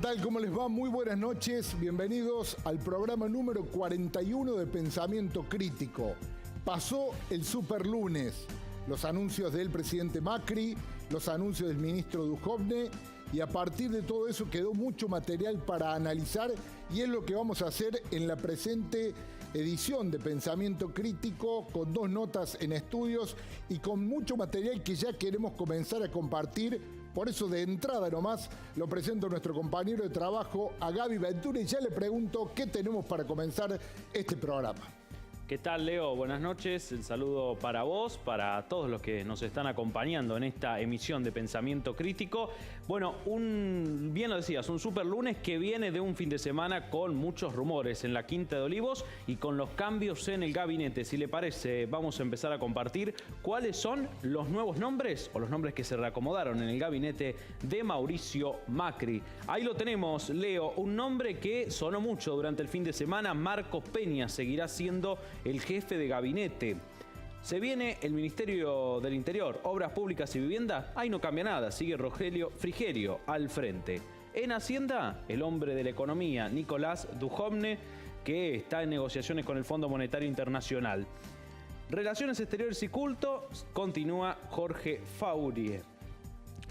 tal? ¿Cómo les va? Muy buenas noches. Bienvenidos al programa número 41 de Pensamiento Crítico. Pasó el superlunes. Los anuncios del presidente Macri, los anuncios del ministro Duhovne, y a partir de todo eso quedó mucho material para analizar y es lo que vamos a hacer en la presente edición de Pensamiento Crítico, con 2 notas en estudios y con mucho material que ya queremos comenzar a compartir. Por eso, de entrada nomás, lo presento a nuestro compañero de trabajo, a Gaby Ventura, y ya le pregunto qué tenemos para comenzar este programa. ¿Qué tal, Leo? Buenas noches. El saludo para vos, para todos los que nos están acompañando en esta emisión de Pensamiento Crítico. Bueno, bien lo decías, un super lunes que viene de un fin de semana con muchos rumores en la Quinta de Olivos y con los cambios en el gabinete. Si le parece, vamos a empezar a compartir cuáles son los nuevos nombres o los nombres que se reacomodaron en el gabinete de Mauricio Macri. Ahí lo tenemos, Leo, un nombre que sonó mucho durante el fin de semana. Marcos Peña seguirá siendo el jefe de gabinete. Se viene el Ministerio del Interior, Obras Públicas y Vivienda. Ahí no cambia nada, sigue Rogelio Frigerio al frente. En Hacienda, el hombre de la economía, Nicolás Duhovne, que está en negociaciones con el Fondo Monetario Internacional. Relaciones Exteriores y Culto, continúa Jorge Faurie.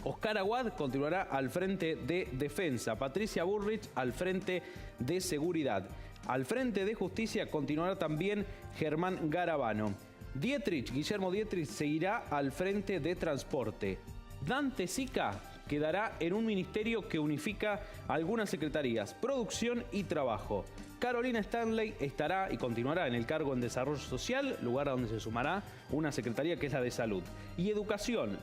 Oscar Aguad continuará al frente de Defensa. Patricia Bullrich al frente de Seguridad. Al frente de Justicia continuará también Germán Garabano. Guillermo Dietrich seguirá al frente de Transporte. Dante Sica quedará en un ministerio que unifica algunas secretarías, Producción y Trabajo. Carolina Stanley estará y continuará en el cargo en Desarrollo Social, lugar a donde se sumará una secretaría que es la de Salud. Y Educación,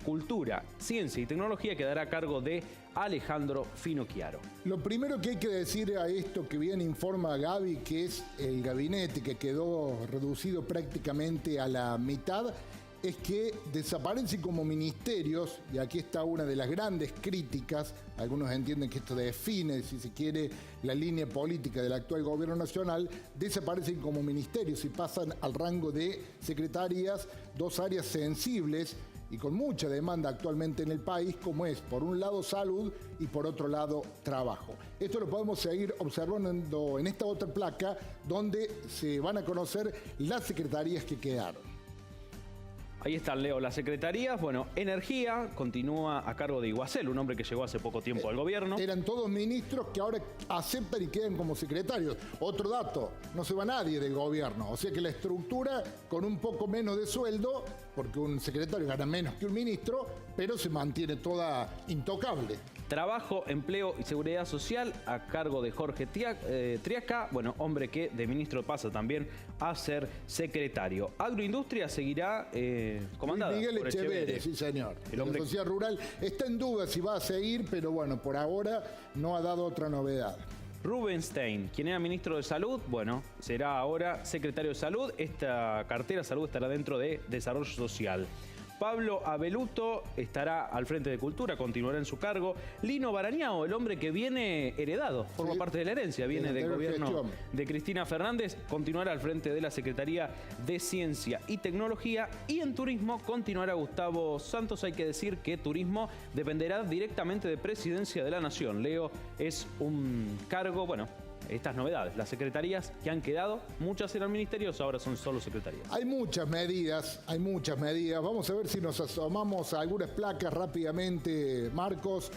Cultura, Ciencia y Tecnología quedará a cargo de Alejandro Finocchiaro. Lo primero que hay que decir a esto que bien informa Gaby, que es el gabinete que quedó reducido prácticamente a la mitad, es que desaparecen como ministerios, y aquí está una de las grandes críticas. Algunos entienden que esto define, si se quiere, la línea política del actual gobierno nacional. Desaparecen como ministerios y pasan al rango de secretarías, 2 áreas sensibles y con mucha demanda actualmente en el país, como es, por un lado, salud y por otro lado, trabajo. Esto lo podemos seguir observando en esta otra placa, donde se van a conocer las secretarías que quedaron. Ahí están, Leo, las secretarías. Bueno, Energía continúa a cargo de Iguacel, un hombre que llegó hace poco tiempo al gobierno. Eran todos ministros que ahora aceptan y quedan como secretarios. Otro dato, no se va nadie del gobierno. O sea que la estructura, con un poco menos de sueldo, porque un secretario gana menos que un ministro, pero se mantiene toda intocable. Trabajo, Empleo y Seguridad Social a cargo de Jorge Triaca, bueno, hombre que de ministro pasa también a ser secretario. Agroindustria seguirá comandada Miguel por Echeverri, sí señor. El hombre... La sociedad rural está en duda si va a seguir, pero bueno, por ahora no ha dado otra novedad. Rubenstein, quien era ministro de Salud, bueno, será ahora secretario de Salud. Esta cartera de Salud estará dentro de Desarrollo Social. Pablo Abeluto estará al frente de Cultura, continuará en su cargo. Lino Barañao, el hombre que viene heredado, forma parte de la herencia, viene del gobierno de Cristina Fernández, continuará al frente de la Secretaría de Ciencia y Tecnología. Y en Turismo continuará Gustavo Santos. Hay que decir que Turismo dependerá directamente de Presidencia de la Nación. Leo, es un cargo, bueno, estas novedades, las secretarías que han quedado, muchas eran ministerios, ahora son solo secretarías. Hay muchas medidas, Vamos a ver si nos asomamos a algunas placas rápidamente, Marcos,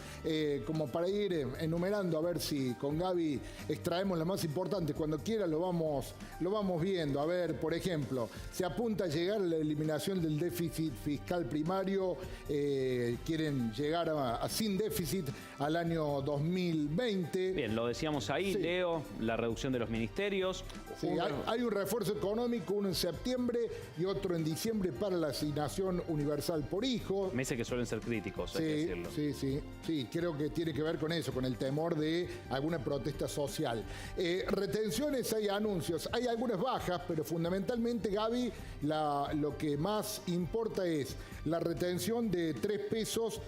como para ir enumerando, a ver si con Gaby extraemos la más importante. Cuando quiera lo vamos viendo. A ver, por ejemplo, se apunta a llegar a la eliminación del déficit fiscal primario. Quieren llegar a sin déficit al año 2020. Bien, lo decíamos ahí, sí. Leo, la reducción de los ministerios. Sí, hay un refuerzo económico, uno en septiembre y otro en diciembre para la asignación universal por hijo. Meses que suelen ser críticos, hay que decirlo. Sí, creo que tiene que ver con eso, con el temor de alguna protesta social. Retenciones, hay anuncios, hay algunas bajas, pero fundamentalmente, Gaby, lo que más importa es la retención de 3 pesos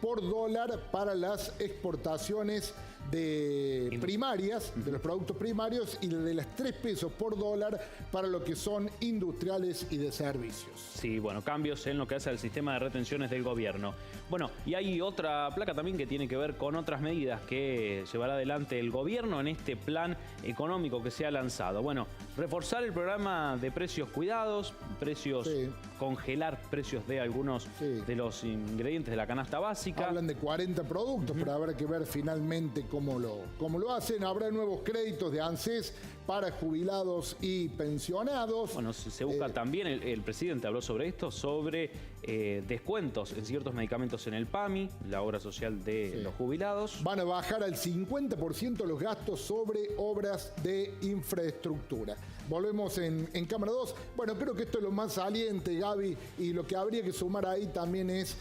por dólar para las exportaciones de primarias, de los productos primarios, y de las 3 pesos por dólar para lo que son industriales y de servicios. Sí, bueno, cambios en lo que hace al sistema de retenciones del gobierno. Bueno, y hay otra placa también que tiene que ver con otras medidas que llevará adelante el gobierno en este plan económico que se ha lanzado. Bueno, reforzar el programa de precios cuidados, precios, congelar precios de algunos de los ingredientes de la canasta básica. Hablan de 40 productos, pero habrá que ver finalmente cómo lo hacen. Habrá nuevos créditos de ANSES para jubilados y pensionados. Bueno, se busca también, el presidente habló sobre esto, sobre descuentos en ciertos medicamentos en el PAMI, la obra social de los jubilados. Van a bajar al 50% los gastos sobre obras de infraestructura. Volvemos en Cámara 2. Bueno, creo que esto es lo más saliente, Gaby, y lo que habría que sumar ahí también es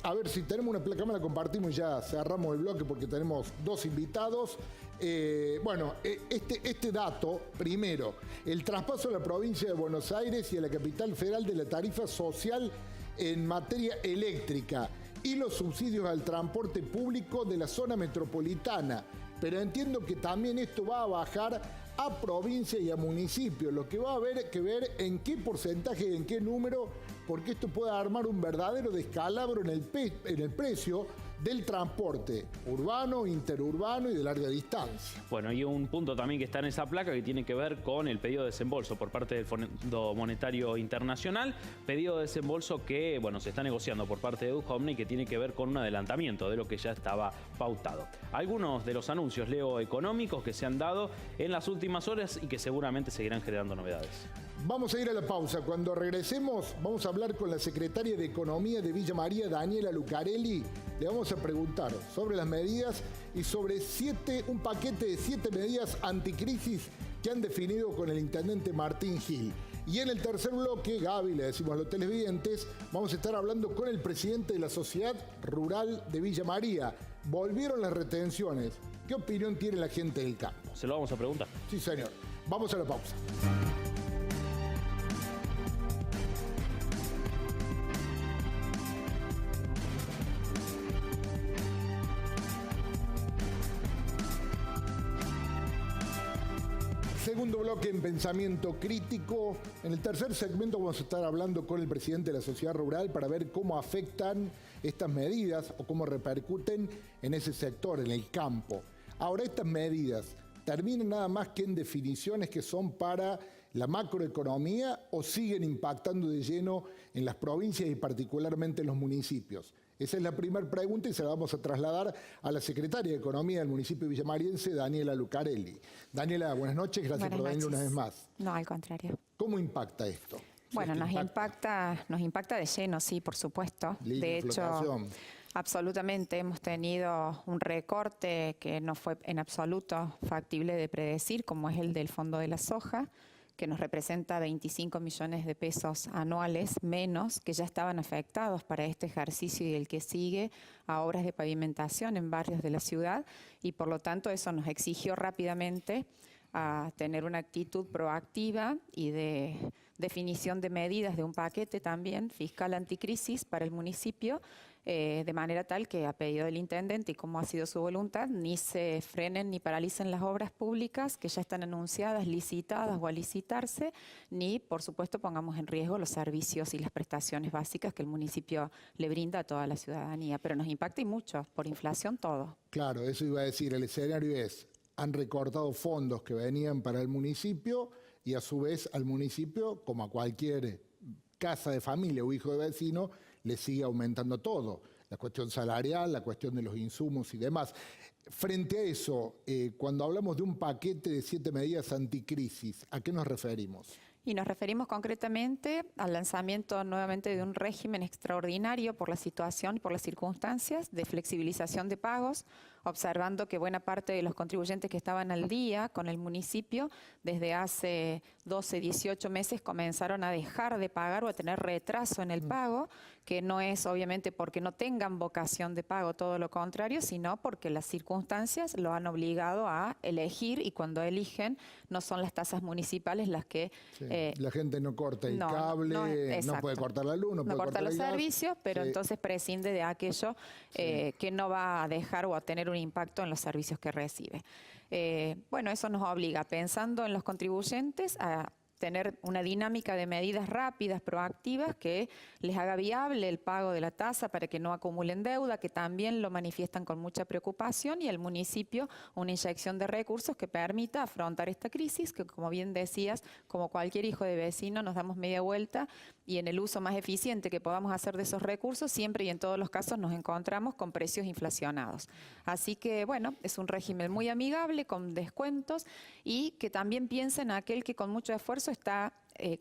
a ver si tenemos una placa, la compartimos y ya cerramos el bloque porque tenemos 2 invitados. Este dato, primero, el traspaso a la provincia de Buenos Aires y a la capital federal de la tarifa social en materia eléctrica y los subsidios al transporte público de la zona metropolitana. Pero entiendo que también esto va a bajar a provincia y a municipio, lo que va a haber que ver en qué porcentaje y en qué número, porque esto puede armar un verdadero descalabro en el precio del transporte urbano, interurbano y de larga distancia. Bueno, y un punto también que está en esa placa que tiene que ver con el pedido de desembolso por parte del Fondo Monetario Internacional, pedido de desembolso que, bueno, se está negociando por parte de Duhovne y que tiene que ver con un adelantamiento de lo que ya estaba pautado. Algunos de los anuncios, Leo, económicos que se han dado en las últimas horas y que seguramente seguirán generando novedades. Vamos a ir a la pausa. Cuando regresemos, vamos a hablar con la secretaria de Economía de Villa María, Daniela Lucarelli. Le vamos a preguntar sobre las medidas y sobre un paquete de 7 medidas anticrisis que han definido con el intendente Martín Gil. Y en el tercer bloque, Gaby, le decimos a los televidentes, vamos a estar hablando con el presidente de la Sociedad Rural de Villa María. Volvieron las retenciones. ¿Qué opinión tiene la gente del campo? Se lo vamos a preguntar. Sí, señor. Vamos a la pausa. Segundo bloque en Pensamiento Crítico. En el tercer segmento vamos a estar hablando con el presidente de la Sociedad Rural para ver cómo afectan estas medidas o cómo repercuten en ese sector, en el campo. Ahora, estas medidas terminan nada más que en definiciones que son para la macroeconomía o siguen impactando de lleno en las provincias y particularmente en los municipios. Esa es la primera pregunta y se la vamos a trasladar a la secretaria de Economía del municipio villamariense, Daniela Lucarelli. Daniela, buenas noches, gracias por venir una vez más. No, al contrario. ¿Cómo impacta esto? Bueno, nos impacta de lleno, sí, por supuesto. De hecho, absolutamente hemos tenido un recorte que no fue en absoluto factible de predecir, como es el del Fondo de la Soja, que nos representa 25 millones de pesos anuales menos, que ya estaban afectados para este ejercicio y el que sigue a obras de pavimentación en barrios de la ciudad, y por lo tanto eso nos exigió rápidamente a tener una actitud proactiva y de definición de medidas de un paquete también fiscal anticrisis para el municipio, de manera tal que a pedido del intendente y como ha sido su voluntad, ni se frenen ni paralicen las obras públicas que ya están anunciadas, licitadas o a licitarse, ni por supuesto pongamos en riesgo los servicios y las prestaciones básicas que el municipio le brinda a toda la ciudadanía. Pero nos impacta y mucho, por inflación todo. Claro, eso iba a decir, el escenario es, han recortado fondos que venían para el municipio y a su vez al municipio, como a cualquier casa de familia o hijo de vecino, le sigue aumentando todo. La cuestión salarial, la cuestión de los insumos y demás. Frente a eso, cuando hablamos de un paquete de 7 medidas anticrisis, ¿a qué nos referimos? Y nos referimos concretamente al lanzamiento nuevamente de un régimen extraordinario por la situación y por las circunstancias de flexibilización de pagos, observando que buena parte de los contribuyentes que estaban al día con el municipio desde hace 12, 18 meses comenzaron a dejar de pagar o a tener retraso en el pago, que no es obviamente porque no tengan vocación de pago, todo lo contrario, sino porque las circunstancias lo han obligado a elegir, y cuando eligen no son las tasas municipales las que... la gente no corta el cable, no puede cortar la luz, no puede cortar los el gas. servicios, pero entonces prescinde de aquello que no va a dejar o a tener tener un impacto en los servicios que recibe. Bueno, eso nos obliga, pensando en los contribuyentes, a tener una dinámica de medidas rápidas, proactivas, que les haga viable el pago de la tasa para que no acumulen deuda, que también lo manifiestan con mucha preocupación, y al municipio una inyección de recursos que permita afrontar esta crisis, que como bien decías, como cualquier hijo de vecino, nos damos media vuelta y en el uso más eficiente que podamos hacer de esos recursos, siempre y en todos los casos nos encontramos con precios inflacionados. Así que, bueno, es un régimen muy amigable, con descuentos, y que también piensa en aquel que con mucho esfuerzo está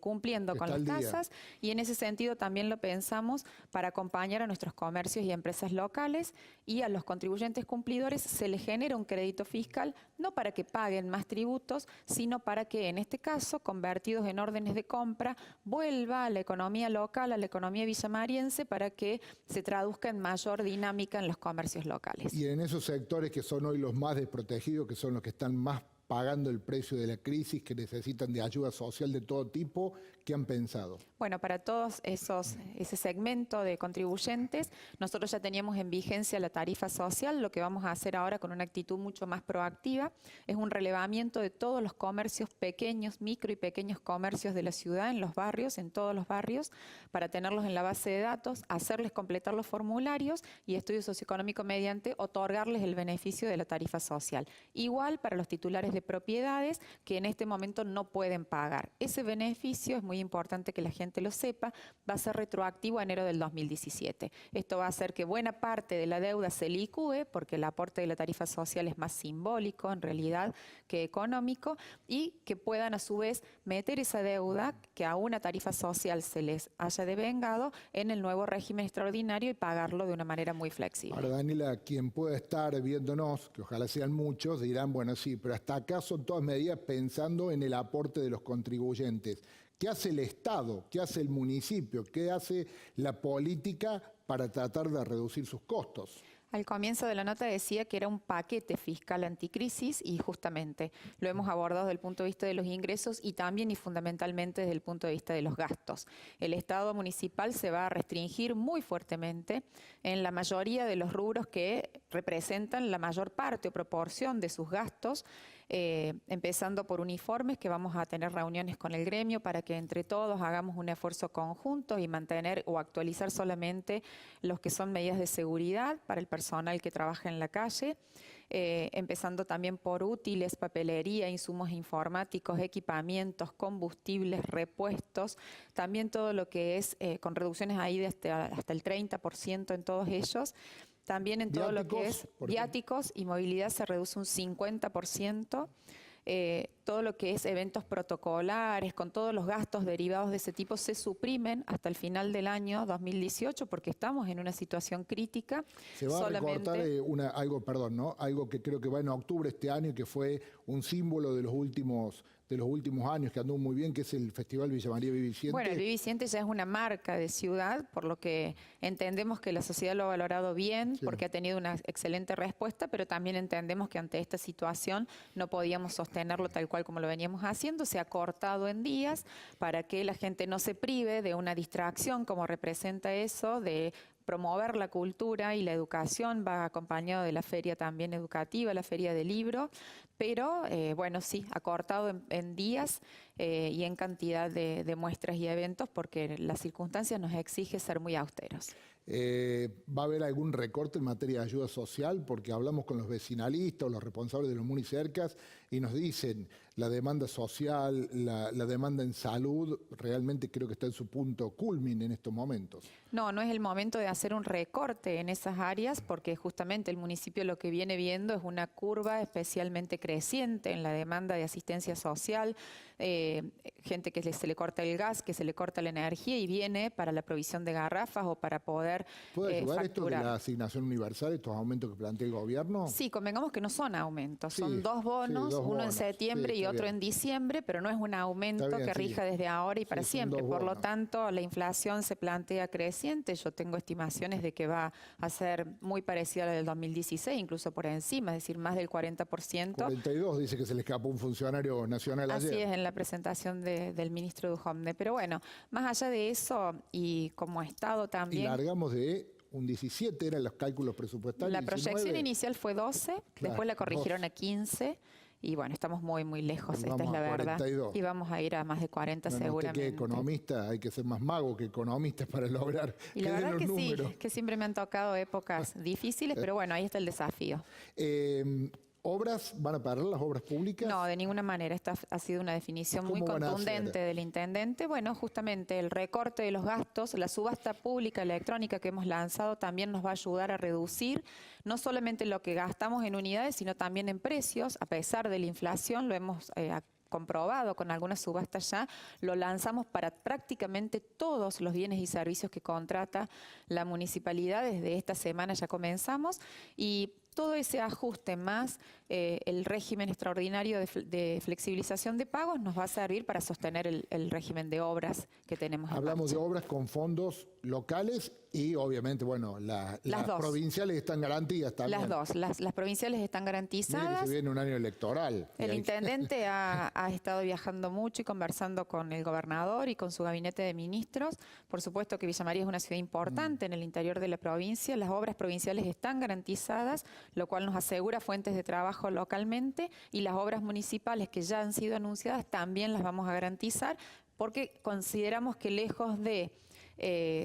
cumpliendo con las tasas, y en ese sentido también lo pensamos para acompañar a nuestros comercios y empresas locales, y a los contribuyentes cumplidores se les genera un crédito fiscal, no para que paguen más tributos, sino para que en este caso, convertidos en órdenes de compra, vuelva a la economía local, a la economía villamariense, para que se traduzca en mayor dinámica en los comercios locales. Y en esos sectores que son hoy los más desprotegidos, que son los que están más pagando el precio de la crisis, que necesitan de ayuda social de todo tipo, ¿qué han pensado? Bueno, para todos ese segmento de contribuyentes, nosotros ya teníamos en vigencia la tarifa social. Lo que vamos a hacer ahora, con una actitud mucho más proactiva, es un relevamiento de todos los comercios pequeños, micro y pequeños comercios de la ciudad, en los barrios, en todos los barrios, para tenerlos en la base de datos, hacerles completar los formularios y estudio socioeconómico mediante otorgarles el beneficio de la tarifa social. Igual para los titulares de propiedades que en este momento no pueden pagar. Ese beneficio, es muy importante que la gente lo sepa, va a ser retroactivo a enero del 2017. Esto va a hacer que buena parte de la deuda se licúe, porque el aporte de la tarifa social es más simbólico en realidad que económico, y que puedan a su vez meter esa deuda que a una tarifa social se les haya devengado en el nuevo régimen extraordinario y pagarlo de una manera muy flexible. Ahora, Daniela, quien pueda estar viéndonos, que ojalá sean muchos, dirán, bueno, sí, pero hasta acá son todas medidas pensando en el aporte de los contribuyentes. ¿Qué hace el Estado? ¿Qué hace el municipio? ¿Qué hace la política para tratar de reducir sus costos? Al comienzo de la nota decía que era un paquete fiscal anticrisis, y justamente lo hemos abordado desde el punto de vista de los ingresos y también y fundamentalmente desde el punto de vista de los gastos. El Estado municipal se va a restringir muy fuertemente en la mayoría de los rubros que representan la mayor parte o proporción de sus gastos, empezando por uniformes, que vamos a tener reuniones con el gremio para que entre todos hagamos un esfuerzo conjunto y mantener o actualizar solamente los que son medidas de seguridad para el personal que trabaja en la calle, empezando también por útiles, papelería, insumos informáticos, equipamientos, combustibles, repuestos, también todo lo que es con reducciones ahí de hasta el 30% en todos ellos. También en todo lo que es viáticos y movilidad se reduce un 50%. Todo lo que es eventos protocolares, con todos los gastos derivados de ese tipo, se suprimen hasta el final del año 2018, porque estamos en una situación crítica. Se va a recortar algo que creo que va en octubre este año, que fue un símbolo de los últimos años, que anduvo muy bien, que es el Festival Villa María Viviciente. Bueno, el Viviciente ya es una marca de ciudad, por lo que entendemos que la sociedad lo ha valorado bien, sí, porque ha tenido una excelente respuesta, pero también entendemos que ante esta situación no podíamos sostenerlo tal cual como lo veníamos haciendo. Se ha cortado en días para que la gente no se prive de una distracción, como representa eso, de promover la cultura y la educación. Va acompañado de la feria también educativa, la feria del libro, pero bueno, sí, acortado en días y en cantidad de muestras y eventos, porque las circunstancias nos exigen ser muy austeros. ¿Va a haber algún recorte en materia de ayuda social? Porque hablamos con los vecinalistas o los responsables de los municercas y nos dicen la demanda social, la demanda en salud, realmente creo que está en su punto culmine en estos momentos. No, no es el momento de hacer un recorte en esas áreas, porque justamente el municipio lo que viene viendo es una curva especialmente creciente en la demanda de asistencia social, gente que se le corta el gas, que se le corta la energía y viene para la provisión de garrafas o para poder ¿Puede ayudar facturar. Esto de la asignación universal, estos aumentos que plantea el gobierno? Sí, convengamos que no son aumentos, son dos bonos, uno en septiembre y otro en diciembre, pero no es un aumento que rija desde ahora y para siempre. Por lo tanto, la inflación se plantea creciente. Yo tengo estimaciones de que va a ser muy parecida a la del 2016, incluso por encima, es decir, más del 40%. 42 dice que se le escapó un funcionario nacional ayer. Así es, en la presentación del ministro Duhovne. Pero bueno, más allá de eso, y como Estado también... Y largamos de un 17, eran los cálculos presupuestarios. La proyección inicial fue 12, claro, después la corrigieron 12. a 15. Y bueno, estamos muy, muy lejos, esta es la verdad. 42. Y vamos a ir a más de 40 seguramente. Usted que economista, hay que ser más mago que economista para lograr y la verdad los que números. sí, que siempre me han tocado épocas difíciles, pero bueno, ahí está el desafío. ¿Obras? ¿Van a parar las obras públicas? No, de ninguna manera. Esta ha sido una definición muy contundente del intendente. Bueno, justamente el recorte de los gastos, la subasta pública electrónica que hemos lanzado también nos va a ayudar a reducir no solamente lo que gastamos en unidades, sino también en precios. A pesar de la inflación, lo hemos comprobado con algunas subastas ya, lo lanzamos para prácticamente todos los bienes y servicios que contrata la municipalidad. Desde esta semana ya comenzamos y todo ese ajuste más el régimen extraordinario de flexibilización de pagos nos va a servir para sostener el régimen de obras que tenemos. Hablamos de obras con fondos locales y obviamente, bueno, las provinciales están garantidas también. Las dos, las provinciales están garantizadas. Mire que se viene un año electoral. El intendente ha estado viajando mucho y conversando con el gobernador y con su gabinete de ministros. Por supuesto que Villa María es una ciudad importante en el interior de la provincia. Las obras provinciales están garantizadas, lo cual nos asegura fuentes de trabajo localmente, y las obras municipales que ya han sido anunciadas también las vamos a garantizar, porque consideramos que lejos de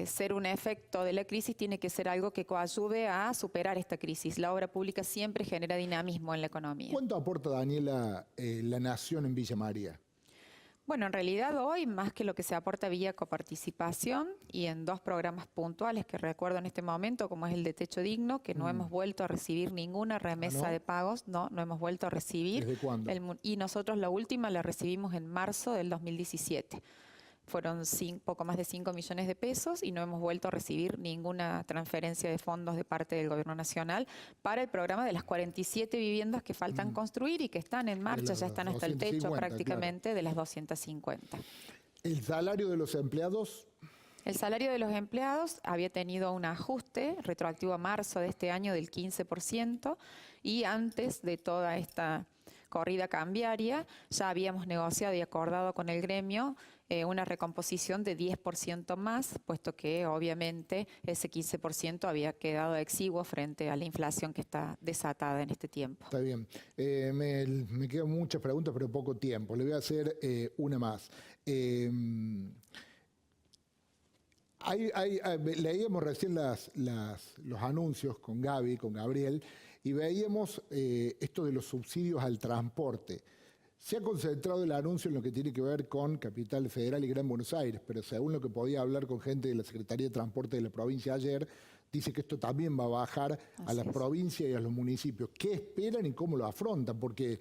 ser un efecto de la crisis, tiene que ser algo que coadyuve a superar esta crisis. La obra pública siempre genera dinamismo en la economía. ¿Cuánto aporta, Daniela, la Nación en Villa María? Bueno, en realidad hoy, más que lo que se aporta vía coparticipación y en dos programas puntuales que recuerdo en este momento, como es el de Techo Digno, que no hemos vuelto a recibir ninguna remesa de pagos, no hemos vuelto a recibir. ¿Desde cuándo? Y nosotros la última la recibimos en marzo del 2017. Fueron poco más de 5 millones de pesos y no hemos vuelto a recibir ninguna transferencia de fondos de parte del Gobierno Nacional para el programa de las 47 viviendas que faltan construir y que están en marcha, ya están hasta el techo prácticamente, de las 250. ¿El salario de los empleados? El salario de los empleados había tenido un ajuste retroactivo a marzo de este año del 15%, y antes de toda esta corrida cambiaria ya habíamos negociado y acordado con el gremio una recomposición de 10% más, puesto que obviamente ese 15% había quedado exiguo frente a la inflación que está desatada en este tiempo. Está bien. Me quedan muchas preguntas, pero poco tiempo. Le voy a hacer una más. Leíamos recién los anuncios con Gaby, con Gabriel, y veíamos esto de los subsidios al transporte. Se ha concentrado el anuncio en lo que tiene que ver con Capital Federal y Gran Buenos Aires, pero según lo que podía hablar con gente de la Secretaría de Transporte de la provincia ayer, dice que esto también va a bajar a las provincias y a los municipios. ¿Qué esperan y cómo lo afrontan? Porque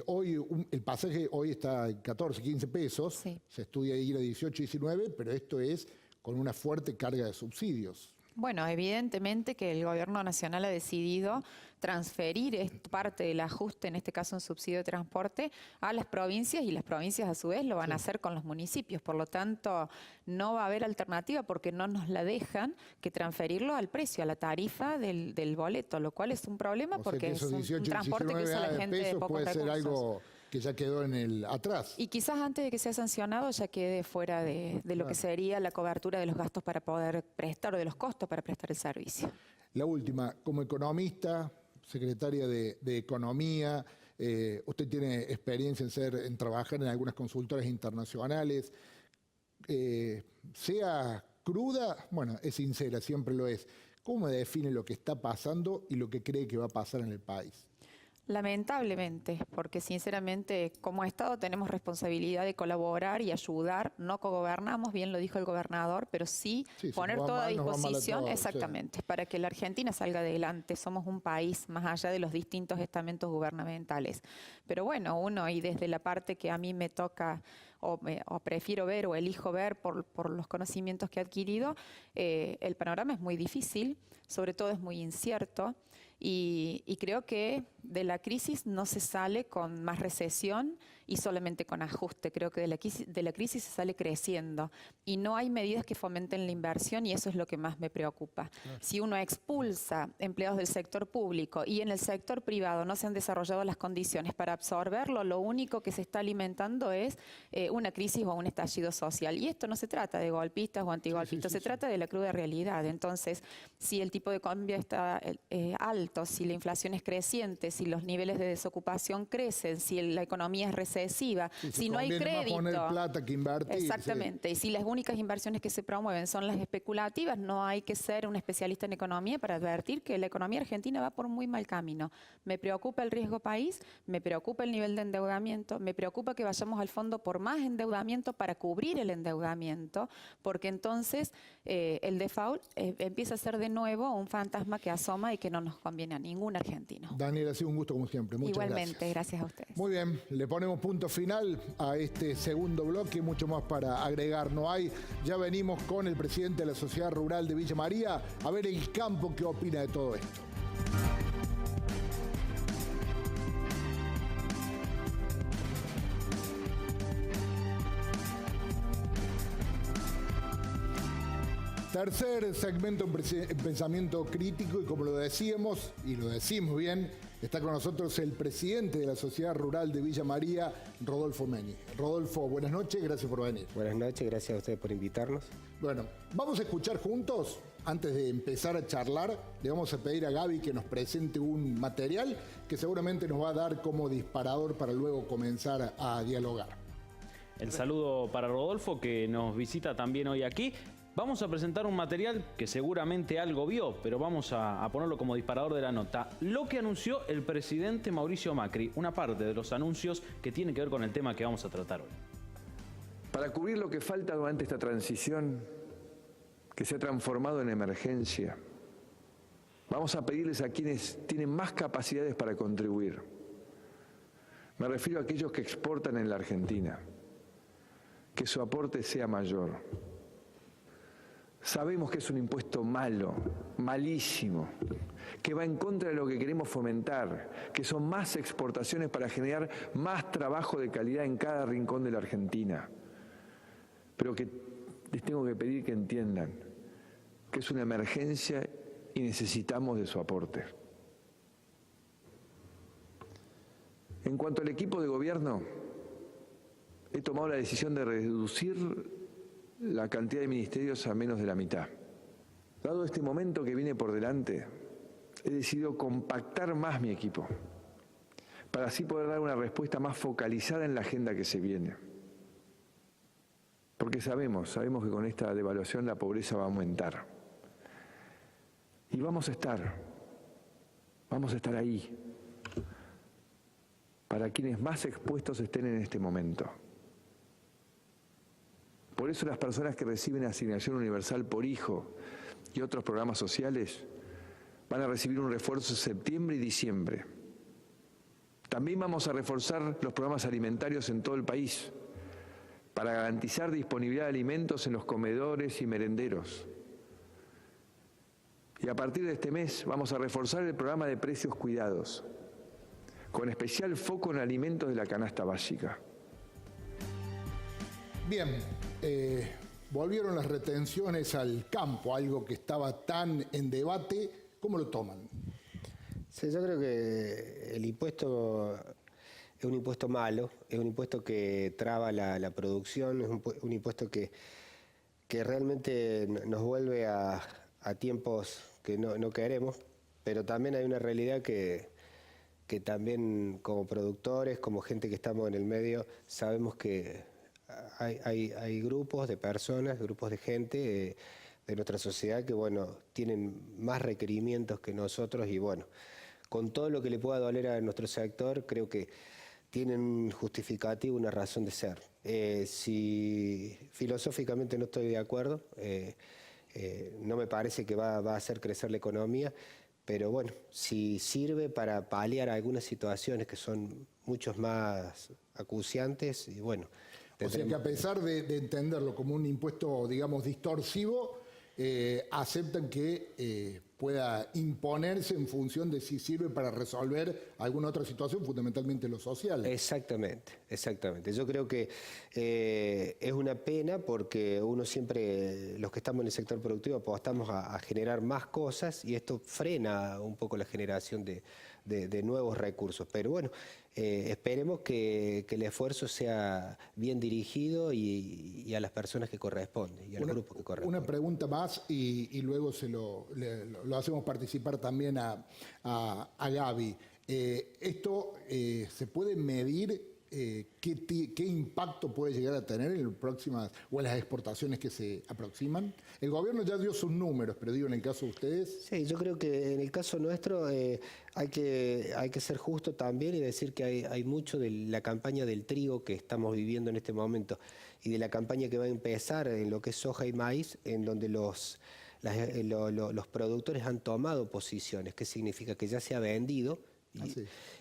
hoy el pasaje hoy está a 14, 15 pesos, se estudia ir a 18, 19, pero esto es con una fuerte carga de subsidios. Bueno, evidentemente que el Gobierno Nacional ha decidido transferir parte del ajuste, en este caso un subsidio de transporte, a las provincias, y las provincias a su vez lo van a hacer con los municipios. Por lo tanto, no va a haber alternativa porque no nos la dejan que transferirlo al precio, a la tarifa del boleto, lo cual es un problema porque es un transporte que usa la gente de pocos recursos. Puede ser algo que ya quedó en el atrás. Y quizás antes de que sea sancionado ya quede fuera de lo que sería la cobertura de los gastos para poder prestar, o de los costos para prestar el servicio. La última, como economista, secretaria de Economía, usted tiene experiencia en trabajar en algunas consultoras internacionales. Sea cruda, bueno, es sincera, siempre lo es. ¿Cómo define lo que está pasando y lo que cree que va a pasar en el país? Lamentablemente, porque sinceramente como Estado tenemos responsabilidad de colaborar y ayudar, no cogobernamos, bien lo dijo el gobernador, pero sí poner toda a disposición, exactamente, para que la Argentina salga adelante. Somos un país más allá de los distintos estamentos gubernamentales. Pero bueno, uno, y desde la parte que a mí me toca o prefiero ver o elijo ver por los conocimientos que he adquirido, el panorama es muy difícil, sobre todo es muy incierto. Y creo que de la crisis no se sale con más recesión y solamente con ajuste. Creo que de la crisis se sale creciendo y no hay medidas que fomenten la inversión y eso es lo que más me preocupa. Claro. Si uno expulsa empleados del sector público y en el sector privado no se han desarrollado las condiciones para absorberlo, lo único que se está alimentando es una crisis o un estallido social. Y esto no se trata de golpistas o antigolpistas, se trata de la cruda realidad. Entonces, si el tipo de cambio está alto, si la inflación es creciente, si los niveles de desocupación crecen, si la economía es recesiva, si no hay crédito. Poner plata que invertir. Exactamente. Sí. Y si las únicas inversiones que se promueven son las especulativas, no hay que ser un especialista en economía para advertir que la economía argentina va por muy mal camino. Me preocupa el riesgo país, me preocupa el nivel de endeudamiento, me preocupa que vayamos al fondo por más endeudamiento para cubrir el endeudamiento, porque entonces el default empieza a ser de nuevo un fantasma que asoma y que no nos conviene a ningún argentino. Daniela, ha sido un gusto como siempre. Muchas Igualmente, gracias a ustedes. Muy bien, le ponemos punto final a este segundo bloque, mucho más para agregar no hay. Ya venimos con el presidente de la Sociedad Rural de Villa María a ver el campo qué opina de todo esto. Tercer segmento en pensamiento crítico y como lo decíamos, y lo decimos bien, está con nosotros el presidente de la Sociedad Rural de Villa María, Rodolfo Meni. Rodolfo, buenas noches, gracias por venir. Buenas noches, gracias a ustedes por invitarnos. Bueno, vamos a escuchar juntos, antes de empezar a charlar, le vamos a pedir a Gaby que nos presente un material que seguramente nos va a dar como disparador para luego comenzar a dialogar. El saludo para Rodolfo, que nos visita también hoy aquí. Vamos a presentar un material que seguramente algo vio, pero vamos a ponerlo como disparador de la nota. Lo que anunció el presidente Mauricio Macri, una parte de los anuncios que tiene que ver con el tema que vamos a tratar hoy. Para cubrir lo que falta durante esta transición, que se ha transformado en emergencia, vamos a pedirles a quienes tienen más capacidades para contribuir. Me refiero a aquellos que exportan en la Argentina, que su aporte sea mayor. Sabemos que es un impuesto malo, malísimo, que va en contra de lo que queremos fomentar, que son más exportaciones para generar más trabajo de calidad en cada rincón de la Argentina. Pero que les tengo que pedir que entiendan que es una emergencia y necesitamos de su aporte. En cuanto al equipo de gobierno, he tomado la decisión de reducir la cantidad de ministerios a menos de la mitad. Dado este momento que viene por delante, he decidido compactar más mi equipo, para así poder dar una respuesta más focalizada en la agenda que se viene. Porque sabemos que con esta devaluación la pobreza va a aumentar. Y vamos a estar ahí, para quienes más expuestos estén en este momento. Por eso las personas que reciben asignación universal por hijo y otros programas sociales van a recibir un refuerzo en septiembre y diciembre. También vamos a reforzar los programas alimentarios en todo el país para garantizar disponibilidad de alimentos en los comedores y merenderos. Y a partir de este mes vamos a reforzar el programa de precios cuidados, con especial foco en alimentos de la canasta básica. Bien, volvieron las retenciones al campo, algo que estaba tan en debate. ¿Cómo lo toman? Sí, yo creo que el impuesto es un impuesto malo, es un impuesto que traba la producción, es un impuesto que realmente nos vuelve a tiempos que no queremos, pero también hay una realidad que también como productores, como gente que estamos en el medio, sabemos que hay grupos de personas, grupos de gente de nuestra sociedad que, bueno, tienen más requerimientos que nosotros y, bueno, con todo lo que le pueda doler a nuestro sector, creo que tienen un justificativo, una razón de ser. Si filosóficamente no estoy de acuerdo, no me parece que va a hacer crecer la economía, pero bueno, si sirve para paliar algunas situaciones que son muchos más acuciantes, y bueno. O sea que a pesar de entenderlo como un impuesto, digamos, distorsivo, aceptan que pueda imponerse en función de si sirve para resolver alguna otra situación, fundamentalmente lo social. Exactamente, exactamente. Yo creo que es una pena porque uno siempre, los que estamos en el sector productivo, apostamos a generar más cosas y esto frena un poco la generación de nuevos recursos. Pero bueno, esperemos que el esfuerzo sea bien dirigido y a las personas que corresponden y al grupo que corresponde. Una pregunta más y luego lo hacemos participar también a Gaby. ¿Esto se puede medir? ¿Qué impacto puede llegar a tener en las próximas o en las exportaciones que se aproximan? El gobierno ya dio sus números, pero digo, en el caso de ustedes. Sí, yo creo que en el caso nuestro hay que ser justo también y decir que hay mucho de la campaña del trigo que estamos viviendo en este momento y de la campaña que va a empezar en lo que es soja y maíz, en donde los productores han tomado posiciones. ¿Qué significa? Que ya se ha vendido.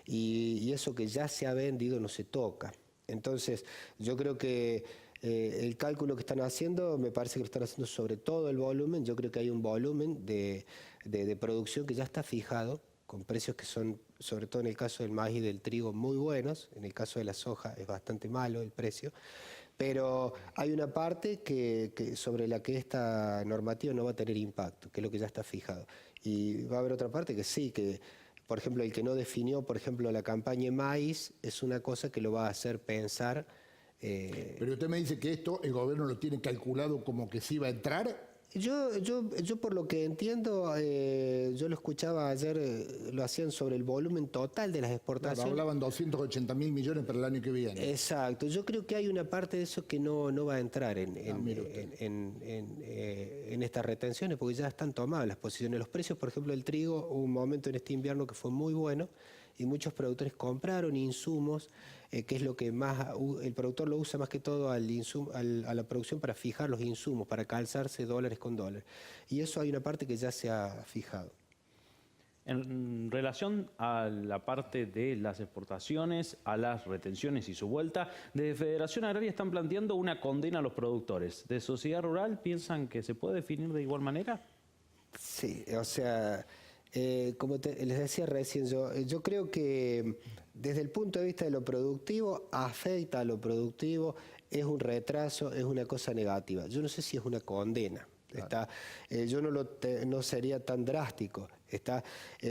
Y eso que ya se ha vendido no se toca. Entonces, yo creo que el cálculo que están haciendo, me parece que lo están haciendo sobre todo el volumen. Yo creo que hay un volumen de producción que ya está fijado, con precios que son, sobre todo en el caso del maíz y del trigo, muy buenos. En el caso de la soja es bastante malo el precio. Pero hay una parte sobre la que esta normativa no va a tener impacto, que es lo que ya está fijado. Y va a haber otra parte que sí, que por ejemplo, el que no definió, por ejemplo, la campaña maíz, es una cosa que lo va a hacer pensar. Pero usted me dice que esto el gobierno lo tiene calculado como que sí va a entrar. Yo por lo que entiendo, yo lo escuchaba ayer, lo hacían sobre el volumen total de las exportaciones. Claro, hablaban 280.000 millones para el año que viene. Exacto, yo creo que hay una parte de eso que no va a entrar en estas retenciones, porque ya están tomadas las posiciones. Los precios, por ejemplo, del trigo, hubo un momento en este invierno que fue muy bueno, y muchos productores compraron insumos, que es lo que más el productor lo usa más que todo a la producción para fijar los insumos, para calzarse dólares con dólares. Y eso hay una parte que ya se ha fijado. En relación a la parte de las exportaciones, a las retenciones y su vuelta, desde Federación Agraria están planteando una condena a los productores. ¿De Sociedad Rural piensan que se puede definir de igual manera? Sí, o sea, como les decía recién, yo creo que desde el punto de vista de lo productivo, afecta a lo productivo, es un retraso, es una cosa negativa. Yo no sé si es una condena. Claro. Yo no sería tan drástico.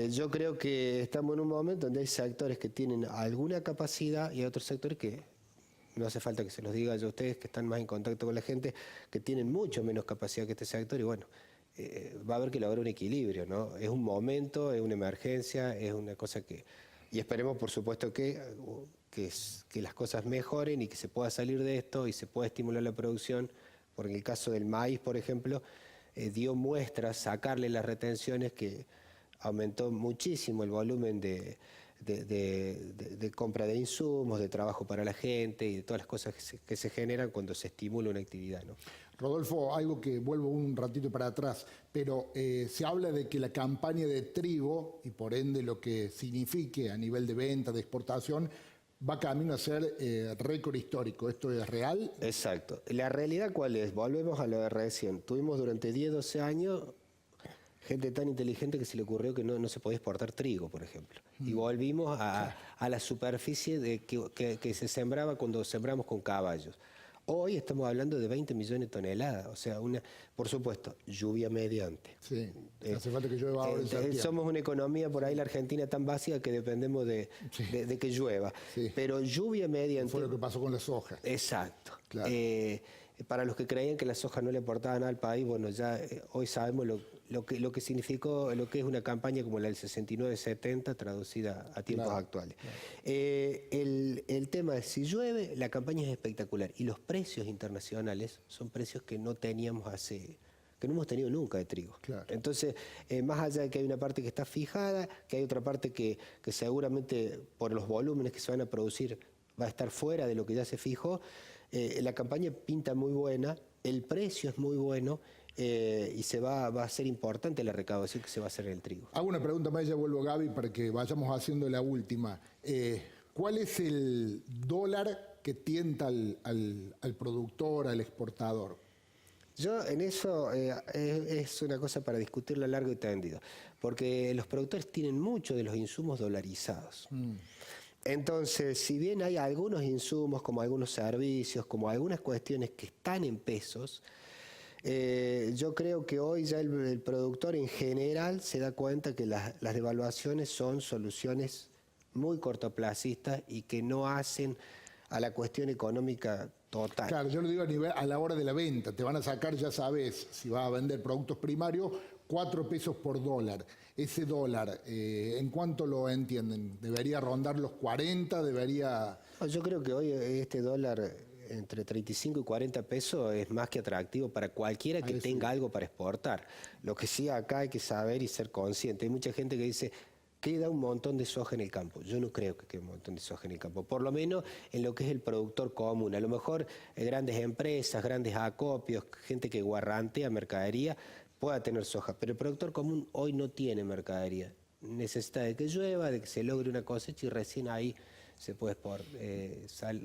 Yo creo que estamos en un momento donde hay sectores que tienen alguna capacidad y hay otros sectores que, no hace falta que se los diga yo a ustedes, que están más en contacto con la gente, que tienen mucho menos capacidad que este sector y bueno, va a haber que lograr un equilibrio, ¿no? Es un momento, es una emergencia, es una cosa que... Y esperemos, por supuesto, que las cosas mejoren y que se pueda salir de esto y se pueda estimular la producción, porque en el caso del maíz, por ejemplo, dio muestras, sacarle las retenciones, que aumentó muchísimo el volumen de compra de insumos, de trabajo para la gente y de todas las cosas que se generan cuando se estimula una actividad, ¿no? Rodolfo, algo que vuelvo un ratito para atrás, pero se habla de que la campaña de trigo, y por ende lo que signifique a nivel de venta, de exportación, va camino a ser récord histórico. ¿Esto es real? Exacto. ¿La realidad cuál es? Volvemos a lo de recién. Tuvimos durante 10, 12 años gente tan inteligente que se le ocurrió que no se podía exportar trigo, por ejemplo. Y volvimos a la superficie que se sembraba cuando sembramos con caballos. Hoy estamos hablando de 20 millones de toneladas, o sea, por supuesto, lluvia mediante. Sí, hace falta que llueva ahora en Santiago. Somos una economía por ahí, la Argentina, tan básica que dependemos de que llueva. Sí. Pero lluvia mediante... Fue lo que pasó con la soja. Exacto. Claro. Para los que creían que la soja no le aportaba nada al país, bueno, ya hoy sabemos lo que significó, lo que es una campaña como la del 69-70 traducida a tiempos actuales. Claro. El tema es, si llueve, la campaña es espectacular y los precios internacionales son precios que no hemos tenido nunca de trigo. Claro. Entonces, más allá de que hay una parte que está fijada, que hay otra parte que seguramente por los volúmenes que se van a producir va a estar fuera de lo que ya se fijó, la campaña pinta muy buena, el precio es muy bueno y va a ser importante la recaudación que se va a hacer en el trigo. Hago una pregunta más, ya vuelvo, Gaby, para que vayamos haciendo la última. ¿Cuál es el dólar que tienta al productor, al exportador? Yo en eso es una cosa para discutirlo a largo y tendido, porque los productores tienen muchos de los insumos dolarizados. Entonces, si bien hay algunos insumos, como algunos servicios, como algunas cuestiones que están en pesos, yo creo que hoy ya el productor en general se da cuenta que las devaluaciones son soluciones muy cortoplacistas y que no hacen a la cuestión económica total. Claro, yo lo digo a la hora de la venta. Te van a sacar, ya sabes, si vas a vender productos primarios, 4 pesos por dólar. Ese dólar, ¿en cuánto lo entienden? ¿Debería rondar los 40? ¿Debería...? Yo creo que hoy este dólar entre 35 y 40 pesos es más que atractivo para cualquiera que tenga algo para exportar. Lo que sí acá hay que saber y ser consciente. Hay mucha gente que dice... queda un montón de soja en el campo. Yo no creo que quede un montón de soja en el campo, por lo menos en lo que es el productor común. A lo mejor grandes empresas, grandes acopios, gente que guarrantea mercadería, pueda tener soja, pero el productor común hoy no tiene mercadería. Necesita de que llueva, de que se logre una cosecha y recién ahí se puede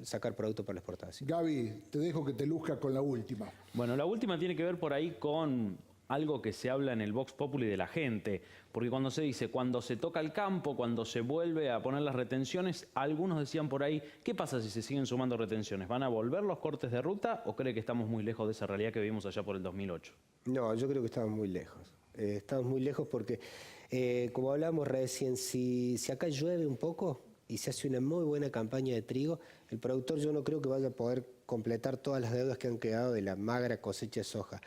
sacar producto para la exportación. Gaby, te dejo que te luzca con la última. Bueno, la última tiene que ver por ahí con algo que se habla en el Vox Populi de la gente, porque cuando se dice, cuando se toca el campo, cuando se vuelve a poner las retenciones, algunos decían por ahí, ¿qué pasa si se siguen sumando retenciones? ¿Van a volver los cortes de ruta o cree que estamos muy lejos de esa realidad que vivimos allá por el 2008? No, yo creo que estamos muy lejos. Estamos muy lejos porque, como hablamos recién, si acá llueve un poco y se hace una muy buena campaña de trigo, el productor yo no creo que vaya a poder completar todas las deudas que han quedado de la magra cosecha de soja.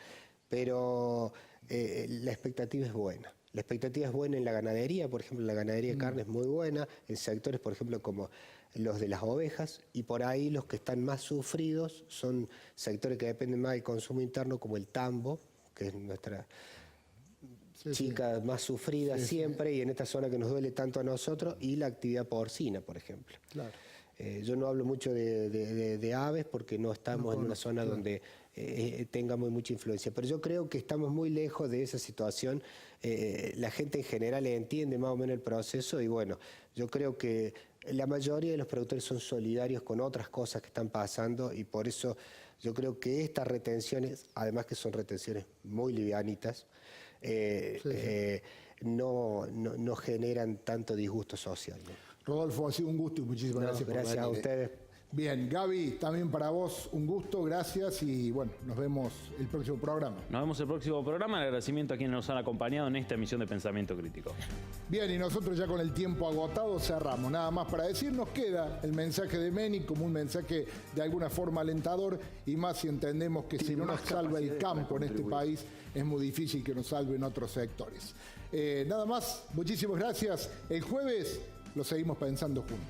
Pero la expectativa es buena. La expectativa es buena en la ganadería, por ejemplo, la ganadería de carne es muy buena, en sectores, por ejemplo, como los de las ovejas, y por ahí los que están más sufridos son sectores que dependen más del consumo interno, como el tambo, que es nuestra chica más sufrida siempre, y en esta zona que nos duele tanto a nosotros, y la actividad porcina, por ejemplo. Claro. Yo no hablo mucho de aves porque no estamos en una zona donde tengamos mucha influencia, pero yo creo que estamos muy lejos de esa situación. La gente en general entiende más o menos el proceso y bueno, yo creo que la mayoría de los productores son solidarios con otras cosas que están pasando y por eso yo creo que estas retenciones, además que son retenciones muy livianitas, no generan tanto disgusto social, ¿no? Rodolfo, ha sido un gusto y muchísimas gracias por venir. Gracias a ustedes. Bien, Gaby, también para vos un gusto, gracias y bueno, nos vemos el próximo programa. Nos vemos el próximo programa, el agradecimiento a quienes nos han acompañado en esta emisión de Pensamiento Crítico. Bien, y nosotros ya con el tiempo agotado cerramos. Nada más para decir, nos queda el mensaje de Meni como un mensaje de alguna forma alentador y más si entendemos que si no nos salva el campo en este país, es muy difícil que nos salven otros sectores. Nada más, muchísimas gracias. El jueves lo seguimos pensando juntos.